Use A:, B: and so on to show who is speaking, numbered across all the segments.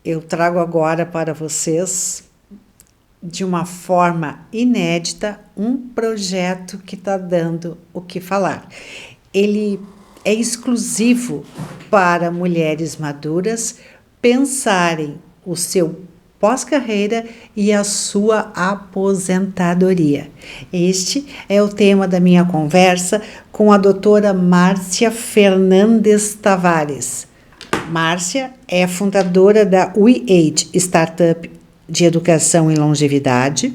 A: Eu trago agora para vocês, de uma forma inédita, um projeto que está dando o que falar. Ele é exclusivo para mulheres maduras pensarem o seu pós-carreira e a sua aposentadoria. Este é o tema da minha conversa com a doutora Márcia Fernandes Tavares. Márcia é fundadora da WeAge, startup de educação e longevidade,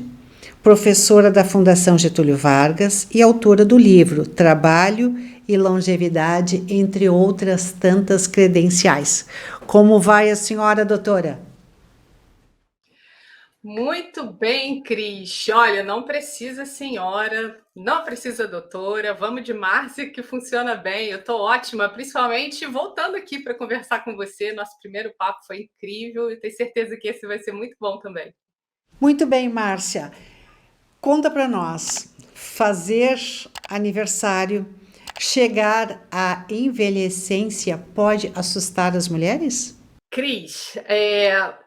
A: professora da Fundação Getúlio Vargas e autora do livro Trabalho e Longevidade, entre outras tantas credenciais. Como vai a senhora, doutora?
B: Muito bem, Cris. Olha, não precisa senhora, não precisa doutora. Vamos de Márcia, que funciona bem. Eu estou ótima, principalmente voltando aqui para conversar com você. Nosso primeiro papo foi incrível e tenho certeza que esse vai ser muito bom também.
A: Muito bem, Márcia. Conta para nós. Fazer aniversário, chegar à envelhecência pode assustar as mulheres?
B: Cris,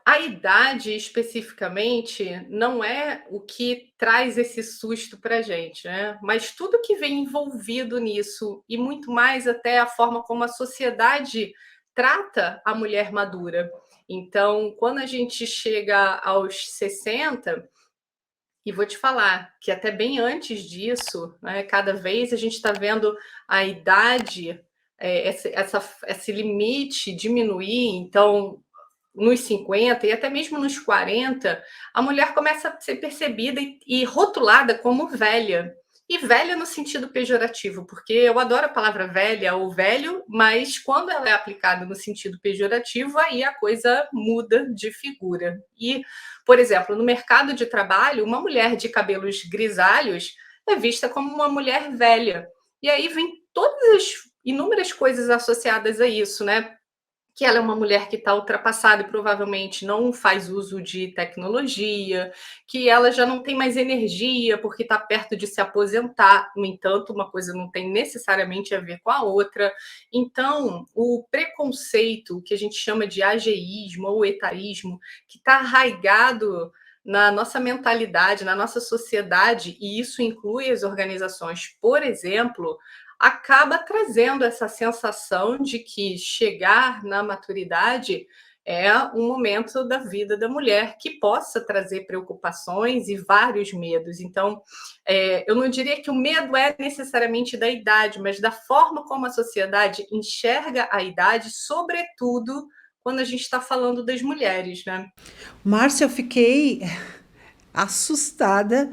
B: a idade especificamente não é o que traz esse susto para a gente, né? Mas tudo que vem envolvido nisso e muito mais até a forma como a sociedade trata a mulher madura. Então, quando a gente chega aos 60, e vou te falar que até bem antes disso, né, cada vez a gente está vendo a idade, esse limite diminuir. Então, nos 50 e até mesmo nos 40, a mulher começa a ser percebida e rotulada como velha. E velha no sentido pejorativo, porque eu adoro a palavra velha ou velho, mas quando ela é aplicada no sentido pejorativo, aí a coisa muda de figura. E, por exemplo, no mercado de trabalho, uma mulher de cabelos grisalhos é vista como uma mulher velha. E aí vem todas as inúmeras coisas associadas a isso, né? Que ela é uma mulher que está ultrapassada e provavelmente não faz uso de tecnologia, que ela já não tem mais energia porque está perto de se aposentar. No entanto, uma coisa não tem necessariamente a ver com a outra. Então, o preconceito, que a gente chama de ageísmo ou etarismo, que está arraigado na nossa mentalidade, na nossa sociedade, e isso inclui as organizações, por exemplo, acaba trazendo essa sensação de que chegar na maturidade é um momento da vida da mulher que possa trazer preocupações e vários medos. Então, eu não diria que o medo é necessariamente da idade, mas da forma como a sociedade enxerga a idade, sobretudo quando a gente está falando das mulheres, né?
A: Márcia, eu fiquei assustada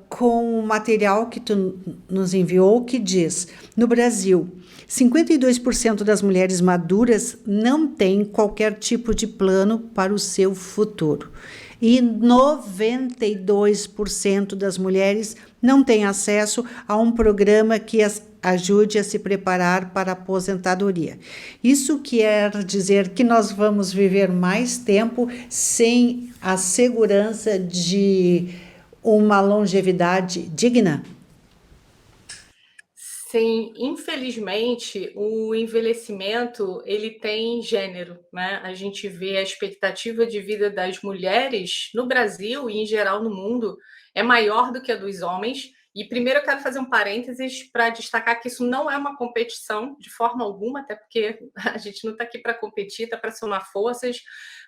A: com o material que tu nos enviou, que diz: no Brasil, 52% das mulheres maduras não têm qualquer tipo de plano para o seu futuro. E 92% das mulheres não têm acesso a um programa que as ajude a se preparar para a aposentadoria. Isso quer dizer que nós vamos viver mais tempo sem a segurança de uma longevidade digna?
B: Sim, infelizmente, o envelhecimento ele tem gênero, né? A gente vê a expectativa de vida das mulheres no Brasil e em geral no mundo é maior do que a dos homens. E primeiro eu quero fazer um parênteses para destacar que isso não é uma competição de forma alguma, até porque a gente não está aqui para competir, está para somar forças.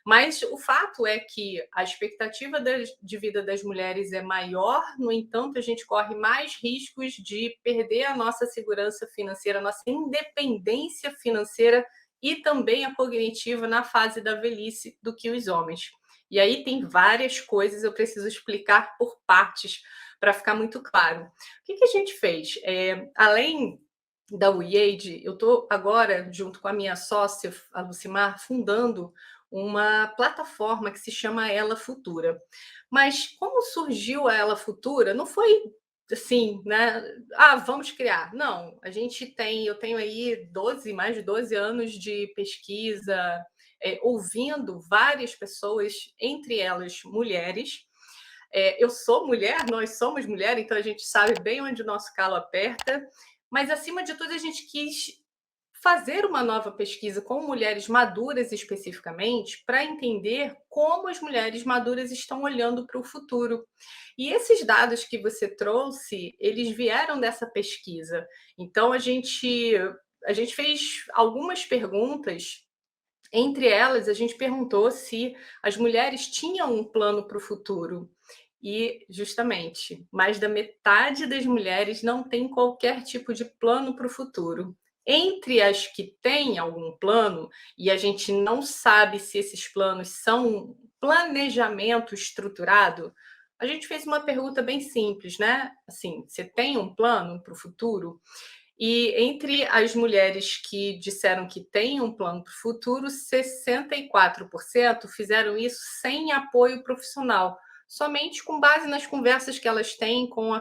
B: Mas o fato é que a expectativa de vida das mulheres é maior, no entanto, a gente corre mais riscos de perder a nossa segurança financeira, a nossa independência financeira e também a cognitiva na fase da velhice do que os homens. E aí tem várias coisas, eu preciso explicar por partes para ficar muito claro. O que a gente fez? Além da WeAge, eu estou agora, junto com a minha sócia, a Lucimar, fundando uma plataforma que se chama Ela Futura. Mas como surgiu a Ela Futura? Não foi assim, né? Ah, vamos criar. Não, eu tenho aí 12, mais de 12 anos de pesquisa, ouvindo várias pessoas, entre elas mulheres. Eu sou mulher, nós somos mulher, então a gente sabe bem onde o nosso calo aperta, mas acima de tudo a gente quis fazer uma nova pesquisa com mulheres maduras especificamente, para entender como as mulheres maduras estão olhando para o futuro. E esses dados que você trouxe, eles vieram dessa pesquisa. Então a gente fez algumas perguntas. Entre elas, a gente perguntou se as mulheres tinham um plano para o futuro. E, justamente, mais da metade das mulheres não tem qualquer tipo de plano para o futuro. Entre as que têm algum plano, e a gente não sabe se esses planos são planejamento estruturado, a gente fez uma pergunta bem simples, né? Assim, você tem um plano para o futuro? E entre as mulheres que disseram que têm um plano para o futuro, 64% fizeram isso sem apoio profissional, somente com base nas conversas que elas têm com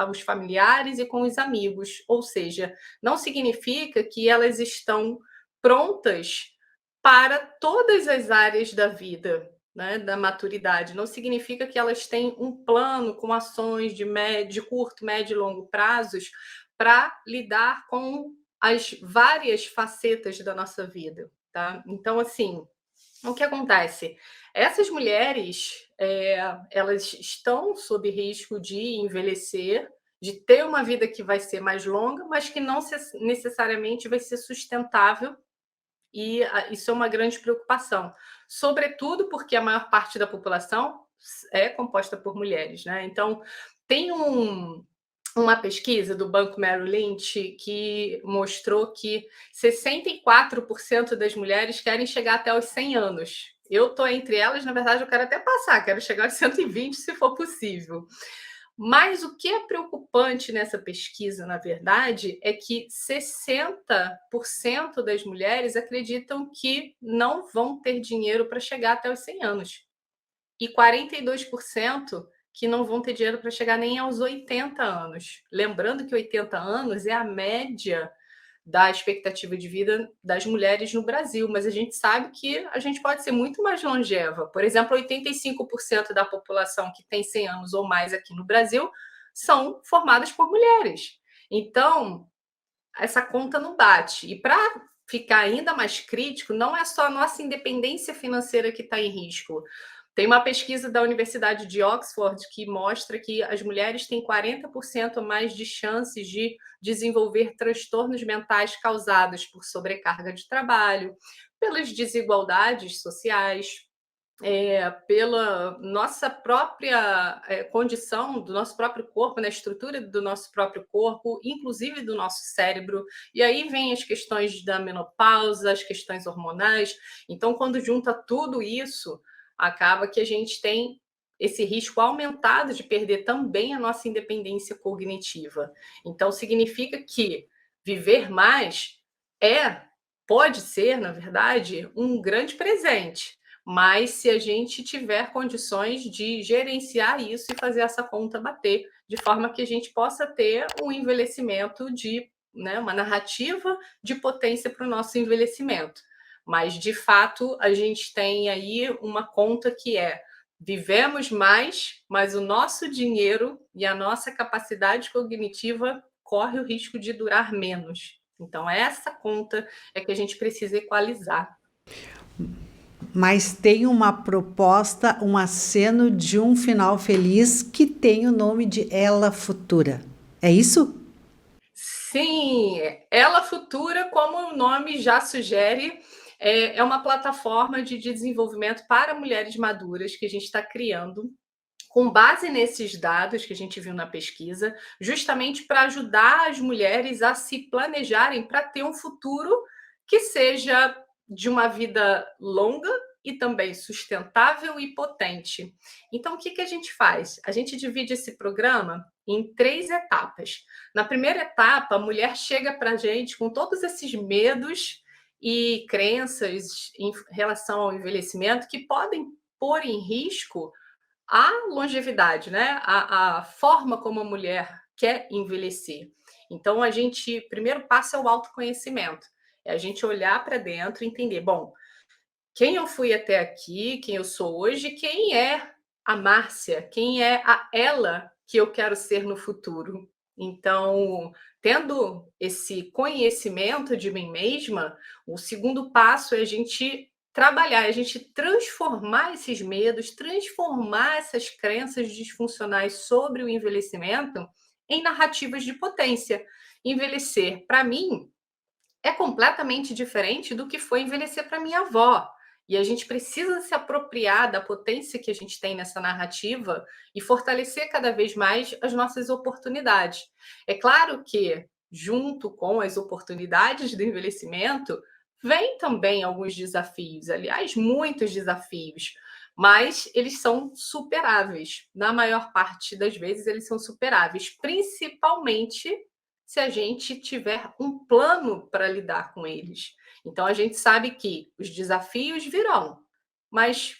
B: os familiares e com os amigos. Ou seja, não significa que elas estão prontas para todas as áreas da vida, né, da maturidade. Não significa que elas têm um plano com ações de curto, médio e longo prazos para lidar com as várias facetas da nossa vida, tá? Então, assim, o que acontece? Essas mulheres, elas estão sob risco de envelhecer, de ter uma vida que vai ser mais longa, mas que não necessariamente vai ser sustentável, e isso é uma grande preocupação, sobretudo porque a maior parte da população é composta por mulheres, né? Então, tem uma pesquisa do Banco Merrill Lynch que mostrou que 64% das mulheres querem chegar até os 100 anos. Eu estou entre elas, na verdade, eu quero até passar, quero chegar aos 120 se for possível. Mas o que é preocupante nessa pesquisa, na verdade, é que 60% das mulheres acreditam que não vão ter dinheiro para chegar até os 100 anos. E 42% que não vão ter dinheiro para chegar nem aos 80 anos. Lembrando que 80 anos é a média da expectativa de vida das mulheres no Brasil, mas a gente sabe que a gente pode ser muito mais longeva. Por exemplo, 85% da população que tem 100 anos ou mais aqui no Brasil são formadas por mulheres. Então, essa conta não bate. E para ficar ainda mais crítico, não é só a nossa independência financeira que está em risco. Tem uma pesquisa da Universidade de Oxford que mostra que as mulheres têm 40% mais de chances de desenvolver transtornos mentais causados por sobrecarga de trabalho, pelas desigualdades sociais, pela nossa própria condição, do nosso próprio corpo, na estrutura do nosso próprio corpo, inclusive do nosso cérebro. E aí vem as questões da menopausa, as questões hormonais. Então, quando junta tudo isso, acaba que a gente tem esse risco aumentado de perder também a nossa independência cognitiva. Então, significa que viver mais pode ser, na verdade, um grande presente, mas se a gente tiver condições de gerenciar isso e fazer essa conta bater, de forma que a gente possa ter um envelhecimento né, uma narrativa de potência para o nosso envelhecimento. Mas, de fato, a gente tem aí uma conta que vivemos mais, mas o nosso dinheiro e a nossa capacidade cognitiva corre o risco de durar menos. Então, essa conta é que a gente precisa equalizar.
A: Mas tem uma proposta, um aceno de um final feliz que tem o nome de Ela Futura. É isso?
B: Sim, Ela Futura, como o nome já sugere, é uma plataforma de desenvolvimento para mulheres maduras que a gente está criando, com base nesses dados que a gente viu na pesquisa, justamente para ajudar as mulheres a se planejarem para ter um futuro que seja de uma vida longa e também sustentável e potente. Então, o que que a gente faz? A gente divide esse programa em 3 etapas. Na primeira etapa, a mulher chega para a gente com todos esses medos e crenças em relação ao envelhecimento que podem pôr em risco a longevidade, né? A forma como a mulher quer envelhecer. Então, a gente, primeiro passo é o autoconhecimento. É a gente olhar para dentro e entender, bom, quem eu fui até aqui, quem eu sou hoje, quem é a Márcia, quem é a ela que eu quero ser no futuro. Então, tendo esse conhecimento de mim mesma, o segundo passo é a gente trabalhar, é a gente transformar esses medos, transformar essas crenças disfuncionais sobre o envelhecimento em narrativas de potência. Envelhecer, para mim, é completamente diferente do que foi envelhecer para minha avó. E a gente precisa se apropriar da potência que a gente tem nessa narrativa e fortalecer cada vez mais as nossas oportunidades. É claro que, junto com as oportunidades do envelhecimento, vem também alguns desafios, aliás, muitos desafios, mas eles são superáveis. Na maior parte das vezes, eles são superáveis, principalmente se a gente tiver um plano para lidar com eles. Então a gente sabe que os desafios virão, mas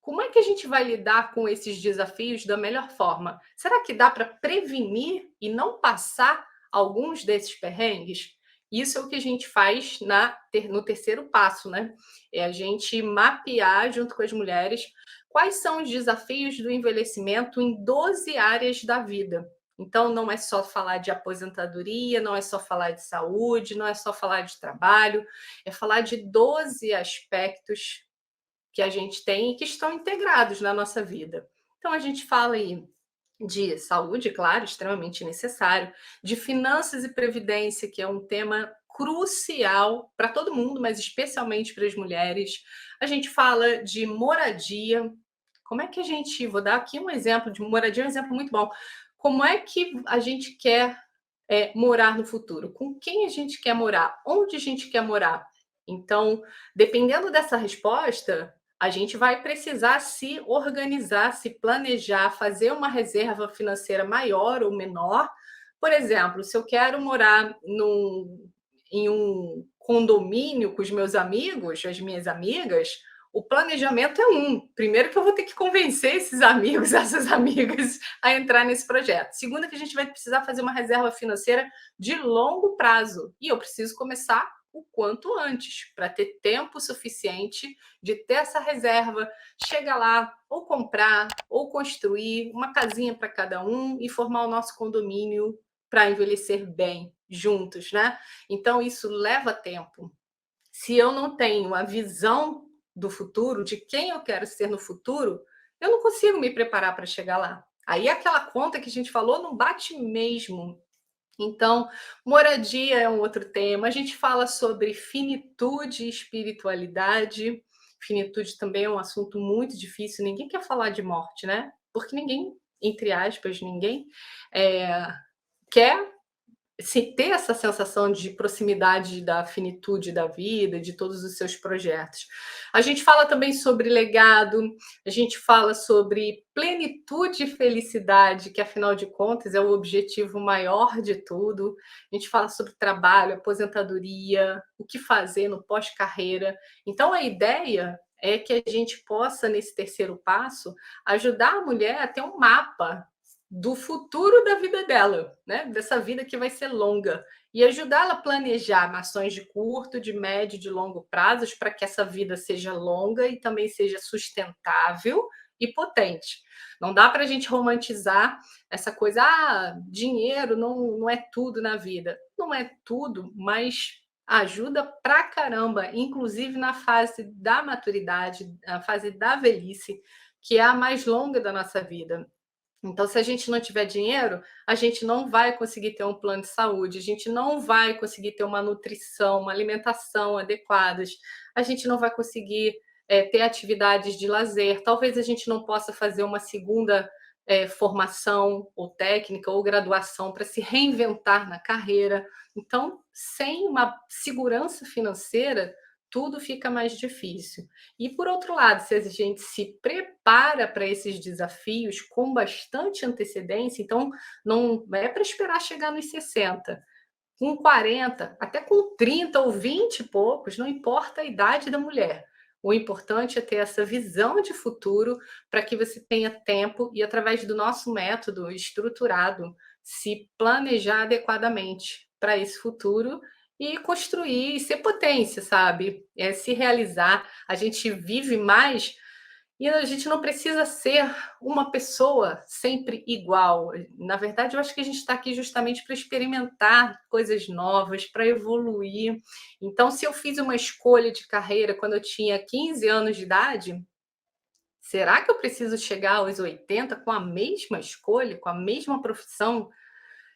B: como é que a gente vai lidar com esses desafios da melhor forma? Será que dá para prevenir e não passar alguns desses perrengues? Isso é o que a gente faz no terceiro passo, né? É a gente mapear junto com as mulheres quais são os desafios do envelhecimento em 12 áreas da vida. Então, não é só falar de aposentadoria, não é só falar de saúde, não é só falar de trabalho, é falar de 12 aspectos que a gente tem e que estão integrados na nossa vida. Então, a gente fala aí de saúde, claro, extremamente necessário, de finanças e previdência, que é um tema crucial para todo mundo, mas especialmente para as mulheres. A gente fala de moradia. Como é que a gente, vou dar aqui um exemplo de moradia, um exemplo muito bom. Como é que a gente quer morar no futuro? Com quem a gente quer morar? Onde a gente quer morar? Então, dependendo dessa resposta, a gente vai precisar se organizar, se planejar, fazer uma reserva financeira maior ou menor. Por exemplo, se eu quero morar em um condomínio com os meus amigos, as minhas amigas, o planejamento é um. Primeiro que eu vou ter que convencer esses amigos, essas amigas, a entrar nesse projeto. Segundo que a gente vai precisar fazer uma reserva financeira de longo prazo. E eu preciso começar o quanto antes, para ter tempo suficiente de ter essa reserva, chegar lá, ou comprar, ou construir uma casinha para cada um e formar o nosso condomínio para envelhecer bem juntos, né? Então, isso leva tempo. Se eu não tenho a visão do futuro, de quem eu quero ser no futuro, eu não consigo me preparar para chegar lá. Aí aquela conta que a gente falou não bate mesmo. Então, moradia é um outro tema. A gente fala sobre finitude e espiritualidade. Finitude também é um assunto muito difícil. Ninguém quer falar de morte, né? Porque ninguém, entre aspas, ninguém é, quer se ter essa sensação de proximidade da finitude da vida, de todos os seus projetos. A gente fala também sobre legado, a gente fala sobre plenitude e felicidade, que afinal de contas é o objetivo maior de tudo. A gente fala sobre trabalho, aposentadoria, o que fazer no pós-carreira. Então a ideia é que a gente possa, nesse terceiro passo, ajudar a mulher a ter um mapa do futuro da vida dela, né? Dessa vida que vai ser longa, e ajudá-la a planejar ações de curto, de médio e de longo prazos para que essa vida seja longa e também seja sustentável e potente. Não dá para a gente romantizar essa coisa, dinheiro não é tudo na vida. Não é tudo, mas ajuda pra caramba, inclusive na fase da maturidade, a fase da velhice, que é a mais longa da nossa vida. Então, se a gente não tiver dinheiro, a gente não vai conseguir ter um plano de saúde, a gente não vai conseguir ter uma nutrição, uma alimentação adequadas, a gente não vai conseguir ter atividades de lazer. Talvez a gente não possa fazer uma segunda formação ou técnica ou graduação para se reinventar na carreira. Então, sem uma segurança financeira, tudo fica mais difícil. E por outro lado, se a gente se prepara para esses desafios com bastante antecedência, então não é para esperar chegar nos 60, com 40, até com 30 ou 20 e poucos, não importa a idade da mulher. O importante é ter essa visão de futuro para que você tenha tempo e, através do nosso método estruturado, se planejar adequadamente para esse futuro e construir e ser potência, sabe? É se realizar. A gente vive mais E a gente não precisa ser uma pessoa sempre igual. Na verdade, eu acho que a gente está aqui justamente para experimentar coisas novas, para evoluir. Então, se eu fiz uma escolha de carreira quando eu tinha 15 anos de idade, será que eu preciso chegar aos 80 com a mesma escolha, com a mesma profissão?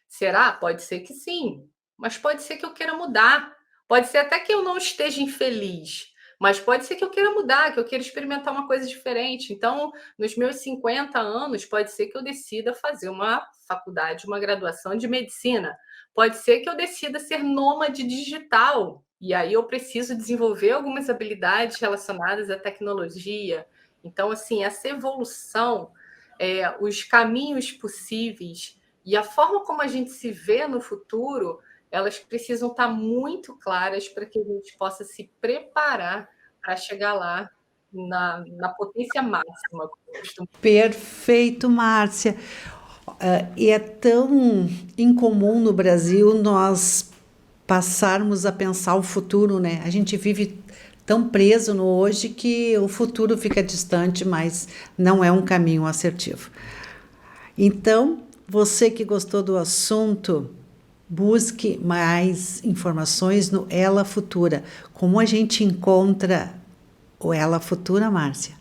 B: Será? Pode ser que sim, mas pode ser que eu queira mudar. Pode ser até que eu não esteja infeliz, mas pode ser que eu queira mudar, que eu queira experimentar uma coisa diferente. Então, nos meus 50 anos, pode ser que eu decida fazer uma faculdade, uma graduação de medicina. Pode ser que eu decida ser nômade digital. E aí eu preciso desenvolver algumas habilidades relacionadas à tecnologia. Então, assim, essa evolução, os caminhos possíveis e a forma como a gente se vê no futuro, elas precisam estar muito claras para que a gente possa se preparar para chegar lá na potência máxima, como eu costumo.
A: Perfeito, Márcia. E é tão incomum no Brasil nós passarmos a pensar o futuro, né? A gente vive tão preso no hoje que o futuro fica distante, mas não é um caminho assertivo. Então, você que gostou do assunto, busque mais informações no Ela Futura. Como a gente encontra o Ela Futura, Márcia?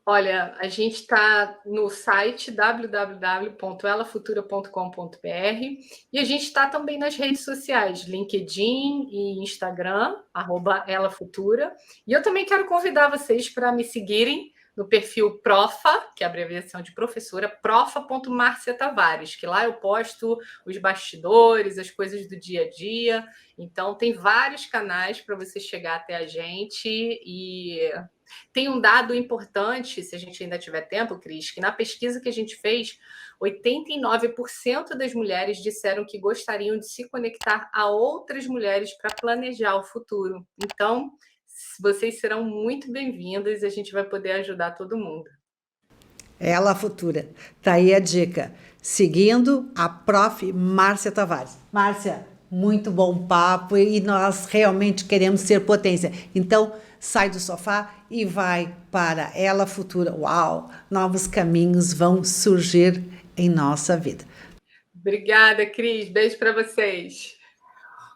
B: Olha, a gente está no site www.elafutura.com.br e a gente está também nas redes sociais, LinkedIn e Instagram, @elafutura. E eu também quero convidar vocês para me seguirem no perfil Profa, que é a abreviação de professora, profa.marcia Tavares, que lá eu posto os bastidores, as coisas do dia a dia. Então, tem vários canais para você chegar até a gente e tem um dado importante, se a gente ainda tiver tempo, Cris, que na pesquisa que a gente fez, 89% das mulheres disseram que gostariam de se conectar a outras mulheres para planejar o futuro. Então, vocês serão muito bem-vindas e a gente vai poder ajudar todo mundo.
A: Ela Futura. Tá aí a dica. Seguindo a Prof. Márcia Tavares. Márcia, muito bom papo e nós realmente queremos ser potência. Então, sai do sofá e vai para Ela Futura. Uau! Novos caminhos vão surgir em nossa vida.
B: Obrigada, Cris. Beijo para vocês.